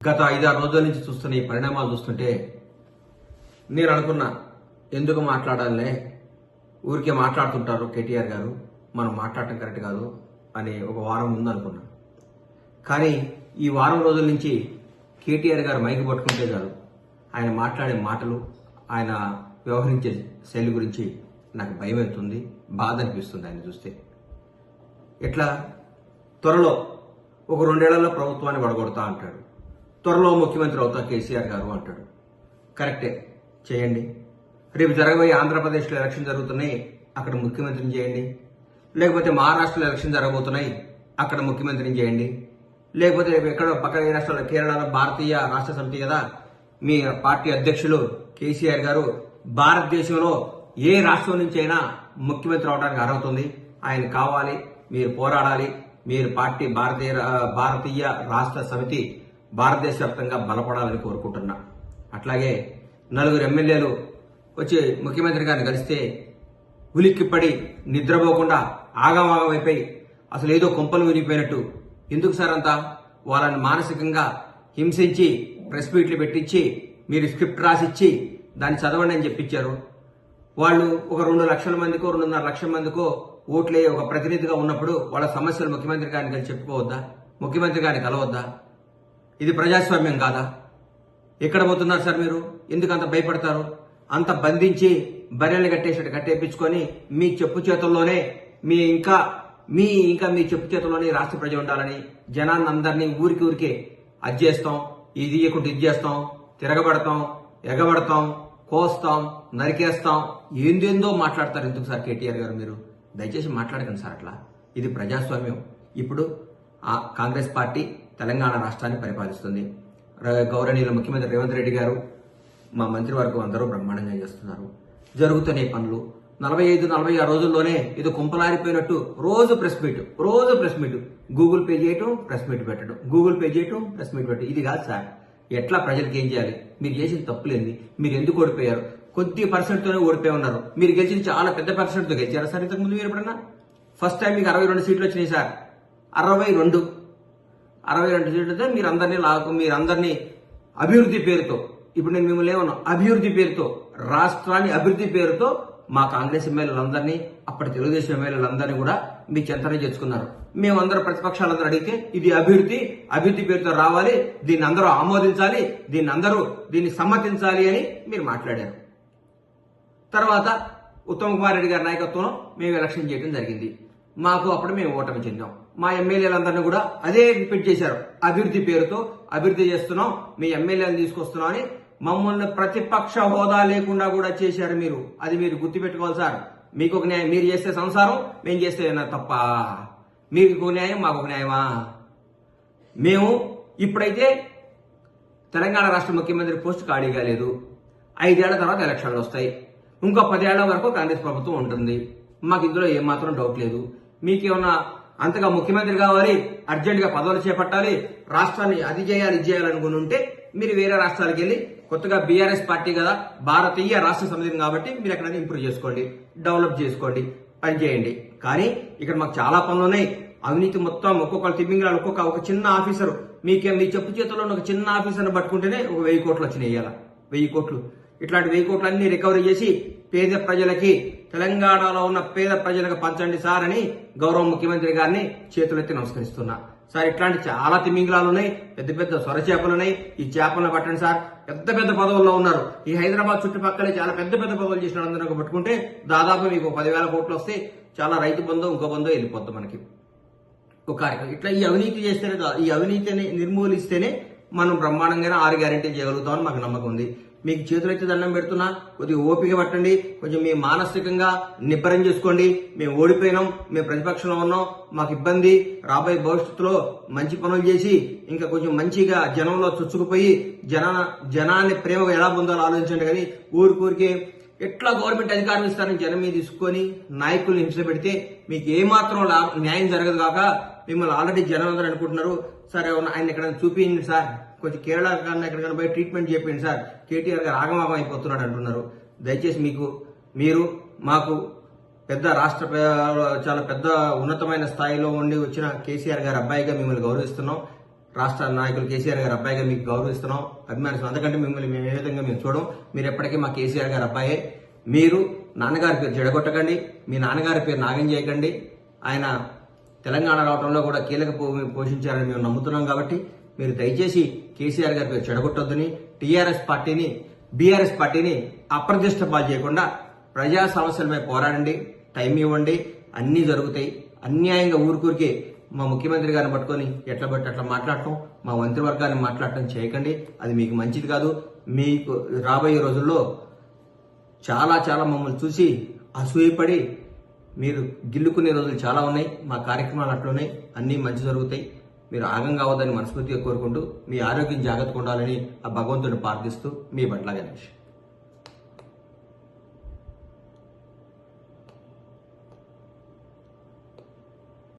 గత 5-6 రోజుల నుంచి చూస్తున్న ఈ పరిణామాలు చూస్తుంటే నేను అనుకున్నా, ఎందుకు మాట్లాడాలనే, ఊరికే మాట్లాడుతుంటారు కేటీఆర్ గారు, మనం మాట్లాడటం కరెక్ట్ కాదు అని ఒక వారం ముందు అనుకున్నా. కానీ ఈ వారం రోజుల నుంచి కేటీఆర్ గారు మైకి పట్టుకుంటే చాలు, ఆయన మాట్లాడే మాటలు, ఆయన వ్యవహరించే శైలి గురించి నాకు భయం అవుతుంది, బాధ అనిపిస్తుంది ఆయన చూస్తే. ఎట్లా త్వరలో ఒక 2 ఏళ్లలో ప్రభుత్వాన్ని వడగొడతా అంటాడు, త్వరలో ముఖ్యమంత్రి అవుతా కేసీఆర్ గారు అంటాడు. కరెక్టే, చేయండి. రేపు జరగబోయే ఆంధ్రప్రదేశ్లో ఎలక్షన్ జరుగుతున్నాయి, అక్కడ ముఖ్యమంత్రిని చేయండి. లేకపోతే మహారాష్ట్రలో ఎలక్షన్ జరగబోతున్నాయి, అక్కడ ముఖ్యమంత్రిని చేయండి. లేకపోతే ఎక్కడ పక్కన ఏ రాష్ట్రాల్లో, కేరళలో భారతీయ రాష్ట్ర సమితి కదా మీ పార్టీ అధ్యక్షులు కేసీఆర్ గారు, భారతదేశంలో ఏ రాష్ట్రం నుంచి అయినా ముఖ్యమంత్రి అవడానికి అర్హత ఉంది, ఆయన కావాలి, మీరు పోరాడాలి, మీరు పార్టీ భారతీయ రాష్ట్ర సమితి భారతదేశ వ్యాప్తంగా బలపడాలని కోరుకుంటున్నా. అట్లాగే 4 ఎమ్మెల్యేలు వచ్చి ముఖ్యమంత్రి గారిని కలిస్తే ఉలిక్కిపడి నిద్రపోకుండా ఆగమాగమైపోయి అసలు ఏదో కొంపలు విరిగిపోయినట్టు, ఎందుకు సార్ అంతా వాళ్ళని మానసికంగా హింసించి ప్రెస్ మీట్లు పెట్టించి మీరు స్క్రిప్ట్ రాసిచ్చి దాన్ని చదవండి అని చెప్పించారు. వాళ్ళు ఒక 2 లక్షల మందికో 2.5 లక్షల మందికో ఓట్లే ఒక ప్రతినిధిగా ఉన్నప్పుడు వాళ్ళ సమస్యలు ముఖ్యమంత్రి గారిని కలిసి చెప్పుకోవద్దా, ముఖ్యమంత్రి గారిని కలవద్దా? ఇది ప్రజాస్వామ్యం కాదా? ఎక్కడ పోతున్నారు సార్ మీరు? ఎందుకు అంత భయపడతారు? అంత బంధించి బర్రెల్ని కట్టేసినట్టు కట్టేపించుకొని మీ చెప్పు చేతుల్లోనే మీ చెప్పు చేతుల్లోనే రాష్ట్ర ప్రజలు ఉండాలని జనాన్ని అందరినీ ఊరికే అది చేస్తాం, ఇది ఇయకుండా ఇది చేస్తాం, తిరగబడతాం, ఎగబడతాం, కోస్తాం, నరికేస్తాం, ఏందేందో మాట్లాడతారు. ఎందుకు సార్ కేటీఆర్ గారు మీరు దయచేసి మాట్లాడకండి సార్ అట్లా. ఇది ప్రజాస్వామ్యం. ఇప్పుడు కాంగ్రెస్ పార్టీ తెలంగాణ రాష్ట్రాన్ని పరిపాలిస్తుంది. గౌరవనీయుల ముఖ్యమంత్రి రేవంత్ రెడ్డి గారు, మా మంత్రివర్గం అందరూ బ్రహ్మాండంగా చేస్తున్నారు. జరుగుతున్న పనులు 45-46 రోజుల్లోనే ఇది కుంపలారిపోయినట్టు రోజు ప్రెస్ మీట్, గూగుల్ పే చేయటం, ప్రెస్ మీట్ పెట్టడం, గూగుల్ పే చేయటం, ప్రెస్ మీట్ పెట్టడం. ఇది కాదు సార్. ఎట్లా ప్రజలకు ఏం చేయాలి? మీరు చేసిన తప్పులేంది? మీరు ఎందుకు ఓడిపోయారు? కొద్ది పర్సెంట్తోనే ఓడిపోయి ఉన్నారు. మీరు గెలిచింది చాలా పెద్ద పర్సెంట్తో గెలిచారా సార్ ఇంతకుముందు? మీరు ఎప్పుడన్నా? ఫస్ట్ టైం మీకు 62 సీట్లు వచ్చినాయి సార్. 62 సీట్లతో మీరందరినీ అభివృద్ధి పేరుతో, ఇప్పుడు నేను మిమ్మల్ని ఏమన్నా అభివృద్ధి పేరుతో, రాష్ట్రాన్ని అభివృద్ధి పేరుతో మా కాంగ్రెస్ ఎమ్మెల్యేలందరినీ, అప్పటి తెలుగుదేశం ఎమ్మెల్యేలందరినీ కూడా మీ చెంతనే చేసుకున్నారు. మేమందరూ ప్రతిపక్షాలందరూ అడిగితే ఇది అభివృద్ధి పేరుతో రావాలి, దీన్ని అందరూ ఆమోదించాలి, దీన్ని సమ్మతించాలి అని మీరు మాట్లాడారు. తర్వాత ఉత్తమ్ కుమార్ రెడ్డి గారి నాయకత్వంలో మేము ఎలక్షన్ చేయడం జరిగింది. మాకు అప్పుడు మేము ఓటమి చెందాం. మా ఎమ్మెల్యేలందరినీ కూడా అదే రిపీట్ చేశారు, అభివృద్ధి పేరుతో అభివృద్ధి చేస్తున్నాం, మీ ఎమ్మెల్యేలను తీసుకొస్తున్నాం అని మమ్మల్ని ప్రతిపక్ష హోదా లేకుండా కూడా చేశారు మీరు. అది మీరు గుర్తుపెట్టుకోవాలి సార్. మీకు ఒక న్యాయం, మీరు చేస్తే సంసారం, మేము చేస్తే తప్ప. మీకు ఒక న్యాయం, మాకు ఒక న్యాయమా? మేము ఇప్పుడైతే తెలంగాణ రాష్ట్ర ముఖ్యమంత్రి పోస్ట్ ఖాళీగా లేదు. 5 ఏళ్ల తర్వాత ఎలక్షన్లు వస్తాయి. ఇంకో 10 ఏళ్ల వరకు కాంగ్రెస్ ప్రభుత్వం ఉంటుంది. మాకు ఇందులో ఏమాత్రం డౌట్ లేదు. మీకేమన్నా అంతగా ముఖ్యమంత్రి కావాలి, అర్జెంటుగా పదవులు చేపట్టాలి, రాష్ట్రాన్ని అది చేయాలి ఇది చేయాలనుకుని ఉంటే మీరు వేరే రాష్ట్రాలకు వెళ్ళి, కొత్తగా బీఆర్ఎస్ పార్టీ కదా, భారతీయ రాష్ట్ర సమితి కాబట్టి మీరు ఎక్కడైనా ఇంప్రూవ్ చేసుకోండి, డెవలప్ చేసుకోండి, పని చేయండి. కానీ ఇక్కడ మాకు చాలా పనులు ఉన్నాయి. అవినీతి మొత్తం ఒక్కొక్కరు తిమ్మింగళాలు, ఒక చిన్న ఆఫీసర్, మీ చెప్పు చేతుల్లో ఒక చిన్న ఆఫీసర్ని పట్టుకుంటేనే ఒక 1000 కోట్లు వచ్చినాయి. ఇవాళ 1000 కోట్లు. ఇట్లాంటి 1000 కోట్లన్నీ రికవరీ చేసి పేద ప్రజలకి, తెలంగాణలో ఉన్న పేద ప్రజలకు పంచండి సార్ అని గౌరవ ముఖ్యమంత్రి గారిని చేతులెత్తి నమస్కరిస్తున్నా. సార్ ఇట్లాంటి చాలా తిమింగలాలు ఉన్నాయి, పెద్ద సొర చేపలు ఉన్నాయి, ఈ చేపలను పట్టండి సార్. పెద్ద పదవుల్లో ఉన్నారు. ఈ హైదరాబాద్ చుట్టుపక్కలే చాలా పెద్ద పదవులు చేసిన అందరూ పట్టుకుంటే దాదాపు మీకు 10,000 కోట్లు వస్తే చాలా రైతు బంధు, ఇంకో బంధు వెళ్ళిపోద్ది మనకి ఒక కార్యక్రమం. ఇట్లా ఈ అవినీతి చేస్తేనే, ఈ అవినీతిని నిర్మూలిస్తేనే మనం బ్రహ్మాండంగానే 6 గ్యారెంటీ చేయగలుగుతామని మాకు నమ్మకం ఉంది. మీకు చేతులెత్తి దండం పెడుతున్నా, కొద్దిగా ఓపిక పట్టండి, కొంచెం మీ మానసికంగా నిబ్బరం చేసుకోండి. మేము ఓడిపోయినాం, మేము ప్రతిపక్షంలో ఉన్నాం, మాకు ఇబ్బంది, రాబోయే భవిష్యత్తులో మంచి పనులు చేసి ఇంకా కొంచెం మంచిగా జనంలో చొచ్చుకుపోయి జనాన్ని ప్రేమగా ఎలా పొందాలో ఆలోచించండి. కానీ ఊరికే ఎట్లా గవర్నమెంట్ అధికారం ఇస్తారని జనం మీద తీసుకొని నాయకుల్ని హింస పెడితే మీకు ఏమాత్రం న్యాయం జరగదు కాక మిమ్మల్ని ఆల్రెడీ జనం అందరూ అనుకుంటున్నారు, సరే ఆయన ఎక్కడైనా చూపించండి సార్, కొంచెం కేరళ కన్నా ఎక్కడికైనా పోయి ట్రీట్మెంట్ చేయండి సార్, కేటీఆర్ గారు ఆగమాగం అయిపోతున్నాడు అంటున్నారు. దయచేసి మీరు మాకు పెద్ద రాష్ట్ర చాలా పెద్ద ఉన్నతమైన స్థాయిలో ఉండి వచ్చిన కేసీఆర్ గారి అబ్బాయిగా మిమ్మల్ని గౌరవిస్తున్నాం. రాష్ట్ర నాయకులు కేసీఆర్ గారి అబ్బాయిగా మీకు గౌరవిస్తున్నాం, అభిమానిస్తున్నాం. అందుకంటే మిమ్మల్ని మేము ఏ విధంగా మేము చూడం. మీరు ఎప్పటికీ మా కేసీఆర్ గారి అబ్బాయే. మీరు నాన్నగారి పేరు చెడగొట్టకండి, మీ నాన్నగారి పేరు నాగం చేయకండి. ఆయన తెలంగాణ రావడంలో కూడా కీలక పోషించారని మేము నమ్ముతున్నాం. కాబట్టి మీరు దయచేసి కేసీఆర్ గారి పేరు చెడగొట్టొద్దని, బీఆర్ఎస్ పార్టీని అప్రతిష్ట పాలు చేయకుండా ప్రజా సమస్యలపై పోరాడండి, టైం ఇవ్వండి, అన్నీ జరుగుతాయి. అన్యాయంగా ఊరికే మా ముఖ్యమంత్రి గారిని పట్టుకొని ఎట్లా బట్టి అట్లా మాట్లాడటం, మా మంత్రివర్గాన్ని మాట్లాడటం చేయకండి. అది మీకు మంచిది కాదు. మీకు రాబోయే రోజుల్లో చాలా చాలా మమ్మల్ని చూసి అసూయపడి మీరు గిల్లుకునే రోజులు చాలా ఉన్నాయి. మా కార్యక్రమాలు అట్లున్నాయి, అన్నీ మంచి జరుగుతాయి. మీరు ఆగం కావద్దని మనస్ఫూర్తిగా కోరుకుంటూ మీ ఆరోగ్యం జాగ్రత్తగా ఉండాలని ఆ భగవంతుడిని ప్రార్థిస్తూ మీ బండ్ల గణేష్.